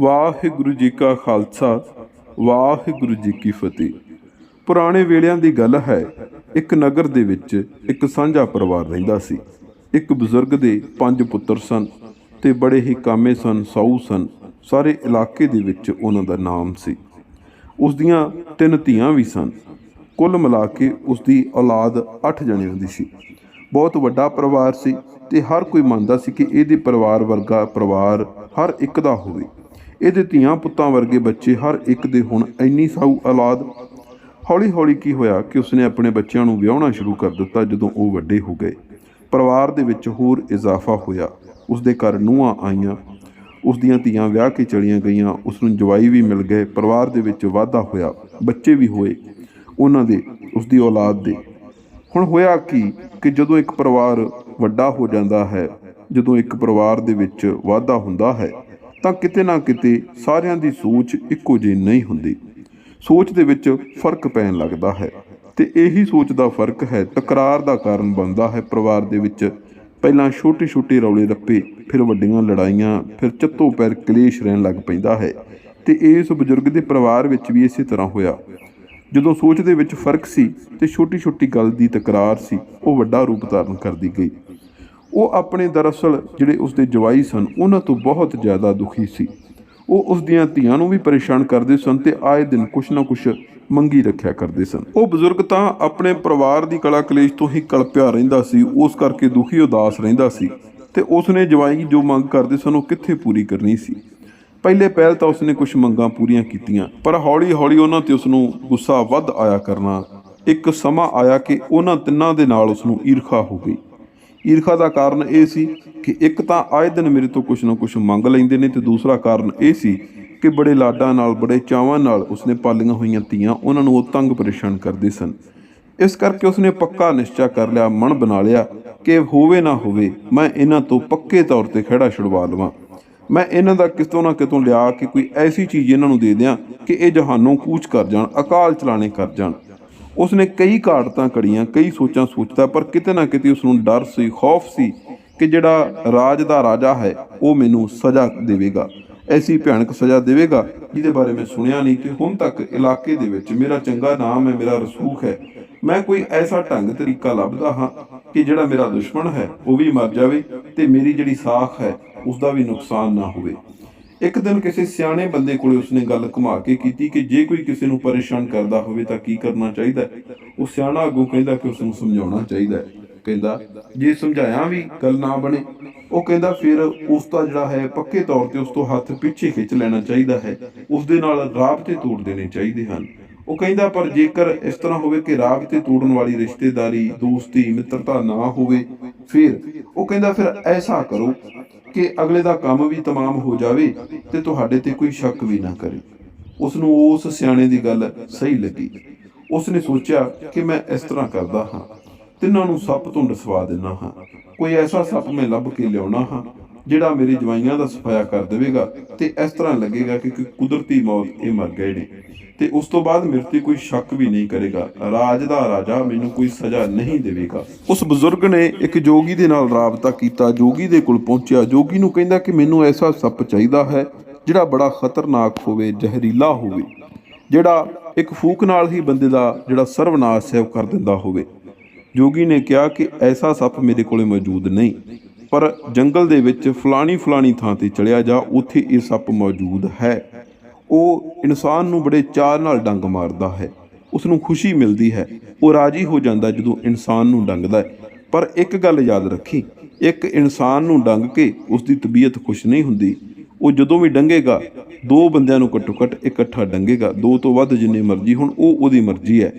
ਵਾਹਿਗੁਰੂ ਜੀ ਕਾ ਖਾਲਸਾ ਵਾਹਿਗੁਰੂ ਜੀ ਕੀ ਫਤਿਹ। ਪੁਰਾਣੇ ਵੇਲਿਆਂ ਦੀ ਗੱਲ ਹੈ। ਇੱਕ ਨਗਰ ਦੇ ਵਿੱਚ ਇੱਕ ਸਾਂਝਾ ਪਰਿਵਾਰ ਰਹਿੰਦਾ ਸੀ। ਇੱਕ ਬਜ਼ੁਰਗ ਦੇ 5 ਪੁੱਤਰ ਸਨ ਤੇ ਬੜੇ ਹੀ ਕਾਮੇ ਸਨ, ਸਾਊ ਸਨ। ਸਾਰੇ ਇਲਾਕੇ ਦੇ ਵਿੱਚ ਉਹਨਾਂ ਦਾ ਨਾਮ ਸੀ। ਉਸ ਦੀਆਂ 3 ਧੀਆਂ ਵੀ ਸਨ। ਕੁੱਲ ਮਿਲਾ ਕੇ ਉਸ ਦੀ ਔਲਾਦ 8 ਜਣਿਆਂ ਦੀ ਸੀ। ਬਹੁਤ ਵੱਡਾ ਪਰਿਵਾਰ ਸੀ ਤੇ ਹਰ ਕੋਈ ਮੰਨਦਾ ਸੀ ਕਿ ਇਹਦੇ ਪਰਿਵਾਰ ਵਰਗਾ ਪਰਿਵਾਰ ਹਰ ਇੱਕ ਦਾ ਹੋਵੇ। ਇਹਦੇ ਧੀਆਂ ਪੁੱਤਾਂ ਵਰਗੇ ਬੱਚੇ ਹਰ ਇੱਕ ਦੇ ਹੁਣ ਇੰਨੀ ਸਾਊ ਔਲਾਦ। ਹੌਲੀ ਹੌਲੀ ਕੀ ਹੋਇਆ ਕਿ ਉਸਨੇ ਆਪਣੇ ਬੱਚਿਆਂ ਨੂੰ ਵਿਆਹੁਣਾ ਸ਼ੁਰੂ ਕਰ ਦਿੱਤਾ। ਜਦੋਂ ਉਹ ਵੱਡੇ ਹੋ ਗਏ, ਪਰਿਵਾਰ ਦੇ ਵਿੱਚ ਹੋਰ ਇਜ਼ਾਫਾ ਹੋਇਆ। ਉਸਦੇ ਘਰ ਨੂੰਹਾਂ ਆਈਆਂ, ਉਸ ਦੀਆਂ ਧੀਆਂ ਵਿਆਹ ਕੇ ਚਲੀਆਂ ਗਈਆਂ, ਉਸ ਨੂੰ ਜਵਾਈ ਵੀ ਮਿਲ ਗਏ। ਪਰਿਵਾਰ ਦੇ ਵਿੱਚ ਵਾਧਾ ਹੋਇਆ, ਬੱਚੇ ਵੀ ਹੋਏ ਉਹਨਾਂ ਦੇ, ਉਸਦੀ ਔਲਾਦ ਦੇ। ਹੁਣ ਹੋਇਆ ਕਿ ਜਦੋਂ ਇੱਕ ਪਰਿਵਾਰ ਵੱਡਾ ਹੋ ਜਾਂਦਾ ਹੈ, ਜਦੋਂ ਇੱਕ ਪਰਿਵਾਰ ਦੇ ਵਿੱਚ ਵਾਧਾ ਹੁੰਦਾ ਹੈ, ਤਾਂ ਕਿਤੇ ਨਾ ਕਿਤੇ ਸਾਰਿਆਂ ਦੀ ਸੋਚ ਇੱਕੋ ਜਿਹੀ ਨਹੀਂ ਹੁੰਦੀ। ਸੋਚ ਦੇ ਵਿੱਚ ਫਰਕ ਪੈਣ ਲੱਗਦਾ ਹੈ ਤੇ ਇਹੀ ਸੋਚ ਦਾ ਫਰਕ ਹੈ ਤਕਰਾਰ ਦਾ ਕਾਰਨ ਬਣਦਾ ਹੈ। ਪਰਿਵਾਰ ਦੇ ਵਿੱਚ ਪਹਿਲਾਂ ਛੋਟੇ ਛੋਟੇ ਰੌਲੇ ਰੱਪੇ, ਫਿਰ ਵੱਡੀਆਂ ਲੜਾਈਆਂ, ਫਿਰ ਚੱਤੋ ਪੈਰ ਕਲੇਸ਼ ਰਹਿਣ ਲੱਗ ਪੈਂਦਾ ਹੈ। ਤੇ ਇਸ ਬਜ਼ੁਰਗ ਦੇ ਪਰਿਵਾਰ ਵਿੱਚ ਵੀ ਇਸੇ ਤਰ੍ਹਾਂ ਹੋਇਆ। ਜਦੋਂ ਸੋਚ ਦੇ ਵਿੱਚ ਫਰਕ ਸੀ ਤੇ ਛੋਟੀ ਛੋਟੀ ਗੱਲ ਦੀ ਤਕਰਾਰ ਸੀ, ਉਹ ਵੱਡਾ ਰੂਪ ਧਾਰਨ ਕਰਦੀ ਗਈ। ਉਹ ਆਪਣੇ ਦਰਅਸਲ ਜਿਹੜੇ ਉਸਦੇ ਜਵਾਈ ਸਨ ਉਹਨਾਂ ਤੋਂ ਬਹੁਤ ਜ਼ਿਆਦਾ ਦੁਖੀ ਸੀ। ਉਹ ਉਸ ਦੀਆਂ ਧੀਆਂ ਨੂੰ ਵੀ ਪਰੇਸ਼ਾਨ ਕਰਦੇ ਸਨ ਤੇ ਆਏ ਦਿਨ ਕੁਛ ਨਾ ਕੁਛ ਮੰਗੀ ਰੱਖਿਆ ਕਰਦੇ ਸਨ। ਉਹ ਬਜ਼ੁਰਗ ਤਾਂ ਆਪਣੇ ਪਰਿਵਾਰ ਦੀ ਕਲਾ ਕਲੇਸ਼ ਤੋਂ ਹੀ ਕਲਪਿਆ ਰਹਿੰਦਾ ਸੀ, ਉਸ ਕਰਕੇ ਦੁਖੀ ਉਦਾਸ ਰਹਿੰਦਾ ਸੀ। ਤੇ ਉਸਨੇ ਜਵਾਈ ਜੋ ਮੰਗ ਕਰਦੇ ਸਨ ਉਹ ਕਿੱਥੇ ਪੂਰੀ ਕਰਨੀ ਸੀ। ਪਹਿਲੇ ਪਹਿਲ ਤਾਂ ਉਸਨੇ ਕੁਛ ਮੰਗਾਂ ਪੂਰੀਆਂ ਕੀਤੀਆਂ, ਪਰ ਹੌਲੀ ਹੌਲੀ ਉਹਨਾਂ ਤੇ ਉਸਨੂੰ ਗੁੱਸਾ ਵੱਧ ਆਇਆ ਕਰਨਾ। ਇੱਕ ਸਮਾਂ ਆਇਆ ਕਿ ਉਹਨਾਂ ਤਿੰਨਾਂ ਦੇ ਨਾਲ ਉਸਨੂੰ ਈਰਖਾ ਹੋ ਗਈ। ਈਰਖਾ ਦਾ ਕਾਰਨ ਇਹ ਸੀ ਕਿ ਇੱਕ ਤਾਂ ਆਏ ਦਿਨ ਮੇਰੇ ਤੋਂ ਕੁਛ ਨਾ ਕੁਛ ਮੰਗ ਲੈਂਦੇ ਨੇ, ਤੇ ਦੂਸਰਾ ਕਾਰਨ ਇਹ ਸੀ ਕਿ ਬੜੇ ਲਾਡਾਂ ਨਾਲ, ਬੜੇ ਚਾਵਾਂ ਨਾਲ ਉਸਨੇ ਪਾਲੀਆਂ ਹੋਈਆਂ ਧੀਆਂ ਉਹਨਾਂ ਨੂੰ ਉਹ ਤੰਗ ਪਰੇਸ਼ਾਨ ਕਰਦੇ ਸਨ। ਇਸ ਕਰਕੇ ਉਸਨੇ ਪੱਕਾ ਨਿਸ਼ਚਾ ਕਰ ਲਿਆ, ਮਨ ਬਣਾ ਲਿਆ ਕਿ ਹੋਵੇ ਨਾ ਹੋਵੇ ਮੈਂ ਇਹਨਾਂ ਤੋਂ ਪੱਕੇ ਤੌਰ 'ਤੇ ਖਹਿੜਾ ਛੁਡਵਾ ਲਵਾਂ। ਮੈਂ ਇਹਨਾਂ ਦਾ ਕਿਤੋਂ ਨਾ ਕਿਤੋਂ ਲਿਆ ਕੇ ਕੋਈ ਐਸੀ ਚੀਜ਼ ਇਹਨਾਂ ਨੂੰ ਦੇ ਦਿਆਂ ਕਿ ਇਹ ਜਹਾਨੋਂ ਕੂਚ ਕਰ ਜਾਣ, ਅਕਾਲ ਚਲਾਣੇ ਕਰ ਜਾਣ। ਉਸਨੇ ਕਈ ਘਾੜਤਾਂ ਕੜੀਆਂ, ਕਈ ਸੋਚਾਂ ਸੋਚਦਾ, ਪਰ ਕਿਤੇ ਨਾ ਕਿਤੇ ਉਸਨੂੰ ਡਰ ਸੀ, ਖੌਫ ਸੀ ਕਿ ਜਿਹੜਾ ਰਾਜ ਦਾ ਰਾਜਾ ਹੈ ਉਹ ਮੈਨੂੰ ਸਜ਼ਾ ਦੇਵੇਗਾ, ਐਸੀ ਭਿਆਨਕ ਸਜ਼ਾ ਦੇਵੇਗਾ ਜਿਹਦੇ ਬਾਰੇ ਮੈਂ ਸੁਣਿਆ ਨਹੀਂ। ਕਿ ਹੁਣ ਤੱਕ ਇਲਾਕੇ ਦੇ ਵਿੱਚ ਮੇਰਾ ਚੰਗਾ ਨਾਮ ਹੈ, ਮੇਰਾ ਰਸੂਖ ਹੈ। ਮੈਂ ਕੋਈ ਐਸਾ ਢੰਗ ਤਰੀਕਾ ਲੱਭਦਾ ਹਾਂ ਕਿ ਜਿਹੜਾ ਮੇਰਾ ਦੁਸ਼ਮਣ ਹੈ ਉਹ ਵੀ ਮਰ ਜਾਵੇ ਤੇ ਮੇਰੀ ਜਿਹੜੀ ਸਾਖ ਹੈ ਉਸਦਾ ਵੀ ਨੁਕਸਾਨ ਨਾ ਹੋਵੇ। ਇੱਕ ਦਿਨ ਕਿਸੇ ਸਿਆਣੇ ਬੰਦੇ ਕੋਲੇ ਉਸਨੇ ਗੱਲ ਘੁਮਾ ਕੇ ਕੀਤੀ ਕਿ ਜੇ ਕੋਈ ਕਿਸੇ ਨੂੰ ਪਰੇਸ਼ਾਨ ਕਰਦਾ ਹੋਵੇ ਤਾਂ ਕੀ ਕਰਨਾ ਚਾਹੀਦਾ। ਉਹ ਸਿਆਣਾ ਅੱਗੋਂ ਕਹਿੰਦਾ ਕਿ ਉਸਨੂੰ ਸਮਝਾਉਣਾ ਚਾਹੀਦਾ। ਕਹਿੰਦਾ ਜੇ ਸਮਝਾਇਆ ਵੀ ਗੱਲ ਨਾ ਬਣੇ, ਉਹ ਕਹਿੰਦਾ ਫਿਰ ਉਸ ਦਾ ਜਿਹੜਾ ਹੈ ਪੱਕੇ ਤੌਰ ਤੇ ਉਸ ਤੋਂ ਹੱਥ ਪਿੱਛੇ ਖਿੱਚ ਲੈਣਾ ਚਾਹੀਦਾ ਹੈ, ਉਸਦੇ ਨਾਲ ਰਾਬਤੇ ਤੋੜ ਦੇਣੇ ਚਾਹੀਦੇ ਹਨ। ਉਹ ਕਹਿੰਦਾ ਪਰ ਜੇਕਰ ਇਸ ਤਰ੍ਹਾਂ ਹੋਵੇ ਕਿ ਰਾਬਤੇ ਤੋੜਨ ਵਾਲੀ ਰਿਸ਼ਤੇਦਾਰੀ, ਦੋਸਤੀ, ਮਿੱਤਰਤਾ ਨਾ ਹੋਵੇ, ਫਿਰ ਉਹ ਕਹਿੰਦਾ ਫਿਰ ਐਸਾ ਕਰੋ ਕਿ ਅਗਲੇ ਦਾ ਕੰਮ ਵੀ ਤਮਾਮ ਹੋ ਜਾਵੇ ਤੇ ਤੁਹਾਡੇ ਤੇ ਕੋਈ ਸ਼ੱਕ ਵੀ ਨਾ ਕਰੇ। ਉਸਨੂੰ ਉਸ ਸਿਆਣੇ ਦੀ ਗੱਲ ਸਹੀ ਲੱਗੀ। ਉਸਨੇ ਸੋਚਿਆ ਕਿ ਮੈਂ ਇਸ ਤਰ੍ਹਾਂ ਕਰਦਾ ਹਾਂ, ਤਿੰਨਾਂ ਨੂੰ ਸੱਪ ਤੋਂ ਡਸਵਾ ਦਿੰਦਾ ਹਾਂ। ਕੋਈ ਐਸਾ ਸੱਪ ਮੈਂ ਲੱਭ ਕੇ ਲਿਆਉਣਾ ਹਾਂ ਜਿਹੜਾ ਮੇਰੇ ਜਵਾਈਆਂ ਦਾ ਸਫਾਇਆ ਕਰ ਦੇਵੇਗਾ ਤੇ ਇਸ ਤਰ੍ਹਾਂ ਲੱਗੇਗਾ ਕਿ ਕੁਦਰਤੀ ਮੌਤ ਇਹ ਮਰ ਗਏ ਨੇ, ਤੇ ਉਸ ਤੋਂ ਬਾਅਦ ਮੇਰੇ ਤੇ ਕੋਈ ਸ਼ੱਕ ਵੀ ਨਹੀਂ ਕਰੇਗਾ। ਰਾਜ ਦਾ ਰਾਜਾ ਮੈਨੂੰ ਕੋਈ ਸਜ਼ਾ ਨਹੀਂ ਦੇਵੇਗਾ। ਉਸ ਬਜ਼ੁਰਗ ਨੇ ਇੱਕ ਜੋਗੀ ਦੇ ਨਾਲ ਰਾਬਤਾ ਕੀਤਾ। ਜੋਗੀ ਦੇ ਕੋਲ ਪਹੁੰਚਿਆ। ਜੋਗੀ ਨੂੰ ਕਹਿੰਦਾ ਕਿ ਮੈਨੂੰ ਐਸਾ ਸੱਪ ਚਾਹੀਦਾ ਹੈ ਜਿਹੜਾ ਬੜਾ ਖਤਰਨਾਕ ਹੋਵੇ, ਜ਼ਹਿਰੀਲਾ ਹੋਵੇ, ਜਿਹੜਾ ਇੱਕ ਫੂਕ ਨਾਲ ਹੀ ਬੰਦੇ ਦਾ ਜਿਹੜਾ ਸਰਵਨਾਸ਼ ਹੈ ਉਹ ਕਰ ਦਿੰਦਾ ਹੋਵੇ। ਜੋਗੀ ਨੇ ਕਿਹਾ ਕਿ ਐਸਾ ਸੱਪ ਮੇਰੇ ਕੋਲੇ ਮੌਜੂਦ ਨਹੀਂ, ਪਰ ਜੰਗਲ ਦੇ ਵਿੱਚ ਫਲਾਣੀ ਥਾਂ ਤੇ ਚਲਿਆ ਜਾ, ਉੱਥੇ ਇਹ ਸੱਪ ਮੌਜੂਦ ਹੈ। ਉਹ ਇਨਸਾਨ ਨੂੰ ਬੜੇ ਚਾਅ ਨਾਲ ਡੰਗ ਮਾਰਦਾ ਹੈ, ਉਸਨੂੰ ਖੁਸ਼ੀ ਮਿਲਦੀ ਹੈ, ਉਹ ਰਾਜੀ ਹੋ ਜਾਂਦਾ ਜਦੋਂ ਇਨਸਾਨ ਨੂੰ ਡੰਗਦਾ ਹੈ। ਪਰ ਇੱਕ ਗੱਲ ਯਾਦ ਰੱਖੀ, ਇੱਕ ਇਨਸਾਨ ਨੂੰ ਡੰਗ ਕੇ ਉਸਦੀ ਤਬੀਅਤ ਖੁਸ਼ ਨਹੀਂ ਹੁੰਦੀ। ਉਹ ਜਦੋਂ ਵੀ ਡੰਗੇਗਾ 2 ਬੰਦਿਆਂ ਨੂੰ ਘੱਟੋ ਘੱਟ ਇਕੱਠਾ ਡੰਗੇਗਾ, 2 ਤੋਂ ਵੱਧ ਜਿੰਨੇ ਮਰਜ਼ੀ ਹੁਣ, ਉਹ ਉਹਦੀ ਮਰਜ਼ੀ ਹੈ।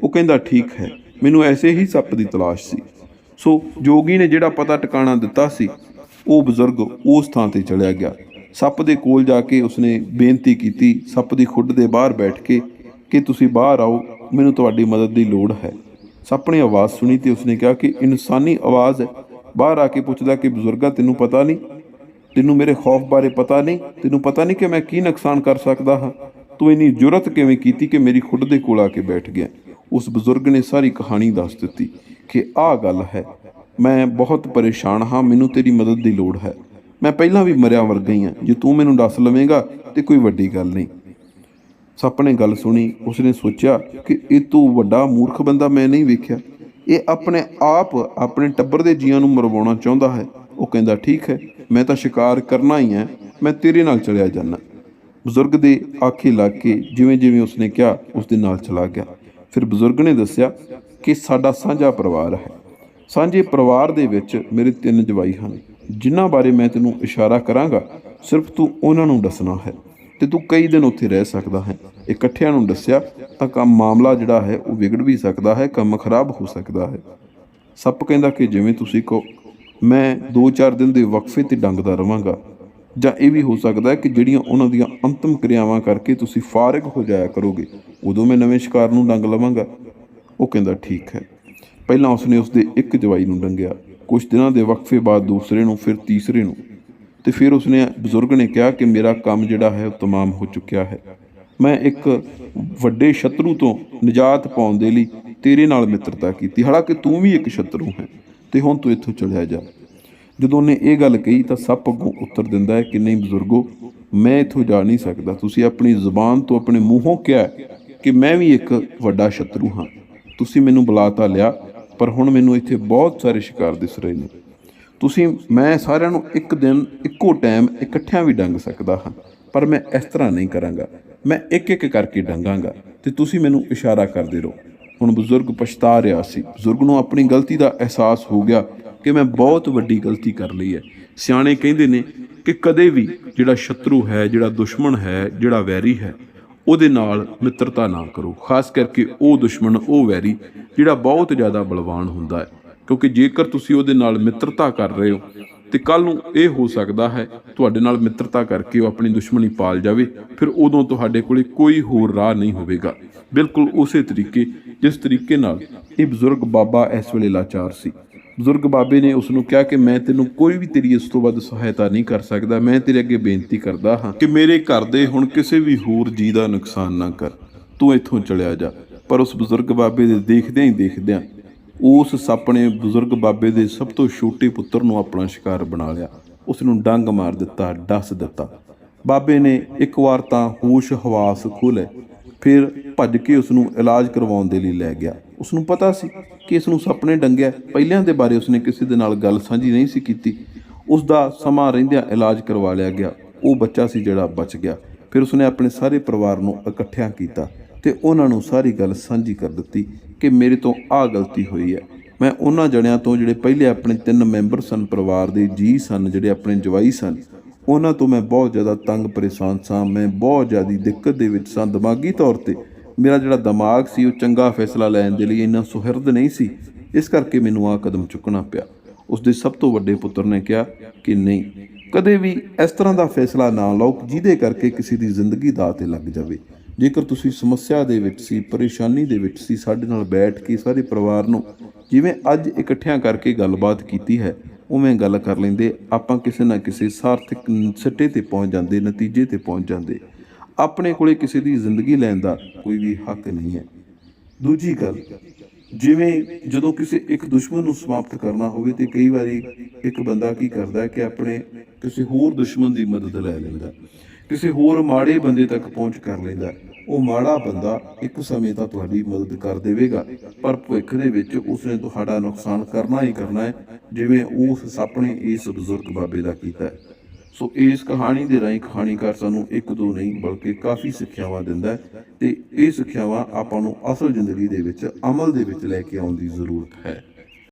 ਉਹ ਕਹਿੰਦਾ ਠੀਕ ਹੈ, ਮੈਨੂੰ ਐਸੇ ਹੀ ਸੱਪ ਦੀ ਤਲਾਸ਼ ਸੀ। ਸੋ ਜੋਗੀ ਨੇ ਜਿਹੜਾ ਪਤਾ ਟਿਕਾਣਾ ਦਿੱਤਾ ਸੀ, ਉਹ ਬਜ਼ੁਰਗ ਉਸ ਥਾਂ ਤੇ ਚਲਿਆ ਗਿਆ। ਸੱਪ ਦੇ ਕੋਲ ਜਾ ਕੇ ਉਸਨੇ ਬੇਨਤੀ ਕੀਤੀ, ਸੱਪ ਦੀ ਖੁੱਡ ਦੇ ਬਾਹਰ ਬੈਠ ਕੇ, ਕਿ ਤੁਸੀਂ ਬਾਹਰ ਆਓ, ਮੈਨੂੰ ਤੁਹਾਡੀ ਮਦਦ ਦੀ ਲੋੜ ਹੈ। ਸੱਪ ਨੇ ਆਵਾਜ਼ ਸੁਣੀ ਤੇ ਉਸਨੇ ਕਿਹਾ ਕਿ ਇਨਸਾਨੀ ਆਵਾਜ਼ ਹੈ। ਬਾਹਰ ਆ ਕੇ ਪੁੱਛਦਾ ਕਿ ਬਜ਼ੁਰਗਾ ਤੈਨੂੰ ਪਤਾ ਨਹੀਂ, ਤੈਨੂੰ ਮੇਰੇ ਖੌਫ ਬਾਰੇ ਪਤਾ ਨਹੀਂ, ਤੈਨੂੰ ਪਤਾ ਨਹੀਂ ਕਿ ਮੈਂ ਕੀ ਨੁਕਸਾਨ ਕਰ ਸਕਦਾ ਹਾਂ, ਤੂੰ ਇੰਨੀ ਜੁਰਤ ਕਿਵੇਂ ਕੀਤੀ ਕਿ ਮੇਰੀ ਖੁੱਡ ਦੇ ਕੋਲ ਆ ਕੇ ਬੈਠ ਗਿਆ। ਉਸ ਬਜ਼ੁਰਗ ਨੇ ਸਾਰੀ ਕਹਾਣੀ ਦੱਸ ਦਿੱਤੀ ਕਿ ਆਹ ਗੱਲ ਹੈ, ਮੈਂ ਬਹੁਤ ਪਰੇਸ਼ਾਨ ਹਾਂ, ਮੈਨੂੰ ਤੇਰੀ ਮਦਦ ਦੀ ਲੋੜ ਹੈ। ਮੈਂ ਪਹਿਲਾਂ ਵੀ ਮਰਿਆ ਵਰਗਾ ਹੀ ਹਾਂ। ਜੇ ਤੂੰ ਮੈਨੂੰ ਦੱਸ ਲਵੇਂਗਾ ਤੇ ਕੋਈ ਵੱਡੀ ਗੱਲ ਨਹੀਂ। ਸੱਪ ਨੇ ਗੱਲ ਸੁਣੀ। ਉਸਨੇ ਸੋਚਿਆ ਕਿ ਇਹ ਤੋਂ ਵੱਡਾ ਮੂਰਖ ਬੰਦਾ ਮੈਂ ਨਹੀਂ ਵੇਖਿਆ। ਇਹ ਆਪਣੇ ਆਪ ਆਪਣੇ ਟੱਬਰ ਦੇ ਜੀਆਂ ਨੂੰ ਮਰਵਾਉਣਾ ਚਾਹੁੰਦਾ ਹੈ। ਉਹ ਕਹਿੰਦਾ, ਠੀਕ ਹੈ, ਮੈਂ ਤਾਂ ਸ਼ਿਕਾਰ ਕਰਨਾ ਹੀ ਹੈ, ਮੈਂ ਤੇਰੇ ਨਾਲ ਚਲਿਆ ਜਾਂਦਾ। ਬਜ਼ੁਰਗ ਦੇ ਆਖੇ ਲੱਗ ਕੇ ਜਿਵੇਂ ਜਿਵੇਂ ਉਸਨੇ ਕਿਹਾ ਉਸ ਦੇ ਨਾਲ ਚਲਾ ਗਿਆ। ਫਿਰ ਬਜ਼ੁਰਗ ਨੇ ਦੱਸਿਆ ਕਿ ਸਾਡਾ ਸਾਂਝਾ ਪਰਿਵਾਰ ਹੈ। ਸਾਂਝੇ ਪਰਿਵਾਰ ਦੇ ਵਿੱਚ ਮੇਰੇ 3 ਜਵਾਈ ਹਨ, ਜਿਨ੍ਹਾਂ ਬਾਰੇ ਮੈਂ ਤੈਨੂੰ ਇਸ਼ਾਰਾ ਕਰਾਂਗਾ, ਸਿਰਫ ਤੂੰ ਉਹਨਾਂ ਨੂੰ ਦੱਸਣਾ ਹੈ ਤੇ ਤੂੰ ਕਈ ਦਿਨ ਉੱਥੇ ਰਹਿ ਸਕਦਾ ਹੈ। ਇਕੱਠਿਆਂ ਨੂੰ ਦੱਸਿਆ ਤਾਂ ਮਾਮਲਾ ਜਿਹੜਾ ਹੈ ਉਹ ਵਿਗੜ ਵੀ ਸਕਦਾ ਹੈ, ਕੰਮ ਖਰਾਬ ਹੋ ਸਕਦਾ ਹੈ। ਸੱਪ ਕਹਿੰਦਾ ਕਿ ਜਿਵੇਂ ਤੁਸੀਂ ਕਹੋ, ਮੈਂ 2-4 ਦਿਨ ਦੇ ਵਕਫੇ 'ਤੇ ਡੰਗਦਾ ਰਵਾਂਗਾ, ਜਾਂ ਇਹ ਵੀ ਹੋ ਸਕਦਾ ਹੈ ਕਿ ਜਿਹੜੀਆਂ ਉਹਨਾਂ ਦੀਆਂ ਅੰਤਮ ਕਿਰਿਆਵਾਂ ਕਰਕੇ ਤੁਸੀਂ ਫਾਰਿਗ ਹੋ ਜਾਇਆ ਕਰੋਗੇ, ਉਦੋਂ ਮੈਂ ਨਵੇਂ ਸ਼ਿਕਾਰ ਨੂੰ ਡੰਗ ਲਵਾਂਗਾ। ਉਹ ਕਹਿੰਦਾ, ਠੀਕ ਹੈ। ਪਹਿਲਾਂ ਉਸਨੇ ਉਸਦੇ ਇੱਕ ਜਵਾਈ ਨੂੰ ਡੰਗਿਆ, ਕੁਝ ਦਿਨਾਂ ਦੇ ਵਕਫੇ ਬਾਅਦ ਦੂਸਰੇ ਨੂੰ, ਫਿਰ ਤੀਸਰੇ ਨੂੰ, ਤੇ ਫਿਰ ਉਸਨੇ ਬਜ਼ੁਰਗ ਨੇ ਕਿਹਾ ਕਿ ਮੇਰਾ ਕੰਮ ਜਿਹੜਾ ਹੈ ਉਹ ਤਮਾਮ ਹੋ ਚੁੱਕਿਆ ਹੈ। ਮੈਂ ਇੱਕ ਵੱਡੇ ਸ਼ਤਰੂ ਤੋਂ ਨਿਜਾਤ ਪਾਉਣ ਦੇ ਲਈ ਤੇਰੇ ਨਾਲ ਮਿੱਤਰਤਾ ਕੀਤੀ, ਹਾਲਾਂਕਿ ਤੂੰ ਵੀ ਇੱਕ ਸ਼ਤਰੂ ਹੈ, ਤੇ ਹੁਣ ਤੂੰ ਇੱਥੋਂ ਚਲਿਆ ਜਾ। ਜਦੋਂ ਉਹਨੇ ਇਹ ਗੱਲ ਕਹੀ ਤਾਂ ਸੱਪ ਅੱਗੋਂ ਉੱਤਰ ਦਿੰਦਾ ਹੈ ਕਿ ਨਹੀਂ ਬਜ਼ੁਰਗੋ, ਮੈਂ ਇੱਥੋਂ ਜਾ ਨਹੀਂ ਸਕਦਾ। ਤੁਸੀਂ ਆਪਣੀ ਜ਼ੁਬਾਨ ਤੋਂ, ਆਪਣੇ ਮੂੰਹੋਂ ਕਿਹਾ ਕਿ ਮੈਂ ਵੀ ਇੱਕ ਵੱਡਾ ਸ਼ਤਰੂ ਹਾਂ। ਤੁਸੀਂ ਮੈਨੂੰ ਬੁਲਾ ਤਾਂ ਲਿਆ, ਪਰ ਹੁਣ ਮੈਨੂੰ ਇੱਥੇ ਬਹੁਤ ਸਾਰੇ ਸ਼ਿਕਾਰ ਦਿਸ ਰਹੇ ਨੇ। ਮੈਂ ਸਾਰਿਆਂ ਨੂੰ ਇੱਕ ਦਿਨ ਇੱਕੋ ਟਾਈਮ ਇਕੱਠਿਆਂ ਵੀ ਡੰਗ ਸਕਦਾ ਹਾਂ, ਪਰ ਮੈਂ ਇਸ ਤਰ੍ਹਾਂ ਨਹੀਂ ਕਰਾਂਗਾ। ਮੈਂ ਇੱਕ ਇੱਕ ਕਰਕੇ ਡੰਗਾਂਗਾ ਤੇ ਤੁਸੀਂ ਮੈਨੂੰ ਇਸ਼ਾਰਾ ਕਰਦੇ ਰਹੋ। ਹੁਣ ਬਜ਼ੁਰਗ ਪਛਤਾ ਰਿਹਾ ਸੀ। ਬਜ਼ੁਰਗ ਨੂੰ ਆਪਣੀ ਗਲਤੀ ਦਾ ਅਹਿਸਾਸ ਹੋ ਗਿਆ ਕਿ ਮੈਂ ਬਹੁਤ ਵੱਡੀ ਗਲਤੀ ਕਰ ਲਈ ਹੈ। ਸਿਆਣੇ ਕਹਿੰਦੇ ਨੇ ਕਿ ਕਦੇ ਵੀ ਜਿਹੜਾ ਸ਼ਤਰੂ ਹੈ, ਜਿਹੜਾ ਦੁਸ਼ਮਣ ਹੈ, ਜਿਹੜਾ ਵੈਰੀ ਹੈ, ਉਹਦੇ ਨਾਲ ਮਿੱਤਰਤਾ ਨਾ ਕਰੋ। ਖਾਸ ਕਰਕੇ ਉਹ ਦੁਸ਼ਮਣ, ਉਹ ਵੈਰੀ ਜਿਹੜਾ ਬਹੁਤ ਜ਼ਿਆਦਾ ਬਲਵਾਨ ਹੁੰਦਾ ਹੈ, ਕਿਉਂਕਿ ਜੇਕਰ ਤੁਸੀਂ ਉਹਦੇ ਨਾਲ ਮਿੱਤਰਤਾ ਕਰ ਰਹੇ ਹੋ ਤੇ ਕੱਲ੍ਹ ਨੂੰ ਇਹ ਹੋ ਸਕਦਾ ਹੈ ਤੁਹਾਡੇ ਨਾਲ ਮਿੱਤਰਤਾ ਕਰਕੇ ਉਹ ਆਪਣੀ ਦੁਸ਼ਮਣੀ ਪਾਲ ਜਾਵੇ। ਫਿਰ ਉਦੋਂ ਤੁਹਾਡੇ ਕੋਲ ਕੋਈ ਹੋਰ ਰਾਹ ਨਹੀਂ ਹੋਵੇਗਾ। ਬਿਲਕੁਲ ਉਸੇ ਤਰੀਕੇ ਜਿਸ ਤਰੀਕੇ ਨਾਲ ਇਹ ਬਜ਼ੁਰਗ ਬਾਬਾ ਇਸ ਵੇਲੇ ਲਾਚਾਰ ਸੀ। ਬਜ਼ੁਰਗ ਬਾਬੇ ਨੇ ਉਸ ਨੂੰ ਕਿਹਾ ਕਿ ਮੈਂ ਤੈਨੂੰ ਕੋਈ ਵੀ ਤੇਰੀ ਇਸ ਤੋਂ ਵੱਧ ਸਹਾਇਤਾ ਨਹੀਂ ਕਰ ਸਕਦਾ। ਮੈਂ ਤੇਰੇ ਅੱਗੇ ਬੇਨਤੀ ਕਰਦਾ ਹਾਂ ਕਿ ਮੇਰੇ ਘਰ ਦੇ ਹੁਣ ਕਿਸੇ ਵੀ ਹੋਰ ਜੀਅ ਦਾ ਨੁਕਸਾਨ ਨਾ ਕਰ, ਤੂੰ ਇੱਥੋਂ ਚਲਿਆ ਜਾ। ਪਰ ਉਸ ਬਜ਼ੁਰਗ ਬਾਬੇ ਦੇ ਦੇਖਦਿਆਂ ਹੀ ਦੇਖਦਿਆਂ ਉਸ ਸੱਪ ਨੇ ਬਜ਼ੁਰਗ ਬਾਬੇ ਦੇ ਸਭ ਤੋਂ ਛੋਟੇ ਪੁੱਤਰ ਨੂੰ ਆਪਣਾ ਸ਼ਿਕਾਰ ਬਣਾ ਲਿਆ। ਉਸ ਨੂੰ ਡੰਗ ਮਾਰ ਦਿੱਤਾ, ਡਸ ਦਿੱਤਾ। ਬਾਬੇ ਨੇ ਇੱਕ ਵਾਰ ਤਾਂ ਹੋਸ਼ ਹਵਾਸ ਖੋਹ ਲਏ, ਫਿਰ ਭੱਜ ਕੇ ਉਸ ਨੂੰ ਇਲਾਜ ਕਰਵਾਉਣ ਦੇ ਲਈ ਲੈ ਗਿਆ। ਉਸ ਨੂੰ ਪਤਾ ਸੀ ਕਿ ਇਸ ਨੂੰ ਸੱਪ ਨੇ ਡੰਗਿਆ। ਪਹਿਲਿਆਂ ਦੇ ਬਾਰੇ ਉਸਨੇ ਕਿਸੇ ਦੇ ਨਾਲ ਗੱਲ ਸਾਂਝੀ ਨਹੀਂ ਸੀ ਕੀਤੀ। ਉਸ ਦਾ ਸਮਾਂ ਰਹਿੰਦਿਆਂ ਇਲਾਜ ਕਰਵਾ ਲਿਆ ਗਿਆ। ਉਹ ਬੱਚਾ ਸੀ ਜਿਹੜਾ ਬਚ ਗਿਆ। ਫਿਰ ਉਸਨੇ ਆਪਣੇ ਸਾਰੇ ਪਰਿਵਾਰ ਨੂੰ ਇਕੱਠਿਆਂ ਕੀਤਾ ਤੇ ਉਹਨਾਂ ਨੂੰ ਸਾਰੀ ਗੱਲ ਸਾਂਝੀ ਕਰ ਦਿੱਤੀ ਕਿ ਮੇਰੇ ਤੋਂ ਆਹ ਗਲਤੀ ਹੋਈ ਹੈ। ਮੈਂ ਉਹਨਾਂ ਜਣਿਆਂ ਤੋਂ ਜਿਹੜੇ ਪਹਿਲੇ ਆਪਣੇ 3 ਮੈਂਬਰ ਸਨ, ਪਰਿਵਾਰ ਦੇ ਜੀਅ ਸਨ, ਜਿਹੜੇ ਆਪਣੇ ਜਵਾਈ ਸਨ, ਉਹਨਾਂ ਤੋਂ ਮੈਂ ਬਹੁਤ ਜ਼ਿਆਦਾ ਤੰਗ ਪਰੇਸ਼ਾਨ ਸਾਂ। ਮੈਂ ਬਹੁਤ ਜ਼ਿਆਦਾ ਦਿੱਕਤ ਦੇ ਵਿੱਚ ਸਾਂ। ਦਿਮਾਗੀ ਤੌਰ 'ਤੇ ਮੇਰਾ ਜਿਹੜਾ ਦਿਮਾਗ ਸੀ ਉਹ ਚੰਗਾ ਫੈਸਲਾ ਲੈਣ ਦੇ ਲਈ ਇੰਨਾ ਸੁਹਿਰਦ ਨਹੀਂ ਸੀ। ਇਸ ਕਰਕੇ ਮੈਨੂੰ ਆਹ ਕਦਮ ਚੁੱਕਣਾ ਪਿਆ। ਉਸ ਦੇ ਸਭ ਤੋਂ ਵੱਡੇ ਪੁੱਤਰ ਨੇ ਕਿਹਾ ਕਿ ਨਹੀਂ, ਕਦੇ ਵੀ ਇਸ ਤਰ੍ਹਾਂ ਦਾ ਫੈਸਲਾ ਨਾ ਲਓ ਜਿਹਦੇ ਕਰਕੇ ਕਿਸੇ ਦੀ ਜ਼ਿੰਦਗੀ ਦਾਅ 'ਤੇ ਲੱਗ ਜਾਵੇ। ਜੇਕਰ ਤੁਸੀਂ ਸਮੱਸਿਆ ਦੇ ਵਿੱਚ ਸੀ, ਪਰੇਸ਼ਾਨੀ ਦੇ ਵਿੱਚ ਸੀ, ਸਾਡੇ ਨਾਲ ਬੈਠ ਕੇ ਸਾਰੇ ਪਰਿਵਾਰ ਨੂੰ ਜਿਵੇਂ ਅੱਜ ਇਕੱਠਿਆਂ ਕਰਕੇ ਗੱਲਬਾਤ ਕੀਤੀ ਹੈ ਉਵੇਂ ਗੱਲ ਕਰ ਲੈਂਦੇ, ਆਪਾਂ ਕਿਸੇ ਨਾ ਕਿਸੇ ਸਾਰਥਕ ਸਿੱਟੇ 'ਤੇ ਪਹੁੰਚ ਜਾਂਦੇ, ਨਤੀਜੇ 'ਤੇ ਪਹੁੰਚ ਜਾਂਦੇ। ਆਪਣੇ ਕੋਲੇ ਕਿਸੇ ਦੀ ਜ਼ਿੰਦਗੀ ਲੈਣ ਦਾ ਕੋਈ ਵੀ ਹੱਕ ਨਹੀਂ ਹੈ। ਦੂਜੀ ਗੱਲ, ਜਿਵੇਂ ਜਦੋਂ ਕਿਸੇ ਇੱਕ ਦੁਸ਼ਮਣ ਨੂੰ ਸਮਾਪਤ ਕਰਨਾ ਹੋਵੇ ਤੇ ਕਈ ਵਾਰੀ ਇੱਕ ਬੰਦਾ ਕੀ ਕਰਦਾ ਕਿ ਆਪਣੇ ਕਿਸੇ ਹੋਰ ਦੁਸ਼ਮਣ ਦੀ ਮਦਦ ਲੈ ਲੈਂਦਾ, ਕਿਸੇ ਹੋਰ ਮਾੜੇ ਬੰਦੇ ਤੱਕ ਪਹੁੰਚ ਕਰ ਲੈਂਦਾ। ਉਹ ਮਾੜਾ ਬੰਦਾ ਇੱਕ ਸਮੇਂ ਤਾਂ ਤੁਹਾਡੀ ਮਦਦ ਕਰ ਦੇਵੇਗਾ, ਪਰ ਭਵਿੱਖ ਦੇ ਵਿੱਚ ਉਸਨੇ ਤੁਹਾਡਾ ਨੁਕਸਾਨ ਕਰਨਾ ਹੀ ਕਰਨਾ ਹੈ, ਜਿਵੇਂ ਉਸ ਸੱਪ ਨੇ ਇਸ ਬਜ਼ੁਰਗ ਬਾਬੇ ਦਾ ਕੀਤਾ ਹੈ। ਸੋ ਇਸ ਕਹਾਣੀ ਦੇ ਰਾਹੀਂ ਕਹਾਣੀਕਾਰ ਸਾਨੂੰ 1-2 ਨਹੀਂ ਬਲਕਿ ਕਾਫੀ ਸਿੱਖਿਆਵਾਂ ਦਿੰਦਾ ਹੈ ਤੇ ਇਹ ਸਿੱਖਿਆਵਾਂ ਆਪਾਂ ਨੂੰ ਅਸਲ ਜ਼ਿੰਦਗੀ ਦੇ ਵਿੱਚ, ਅਮਲ ਦੇ ਵਿੱਚ ਲੈ ਕੇ ਆਉਣ ਦੀ ਜ਼ਰੂਰਤ ਹੈ।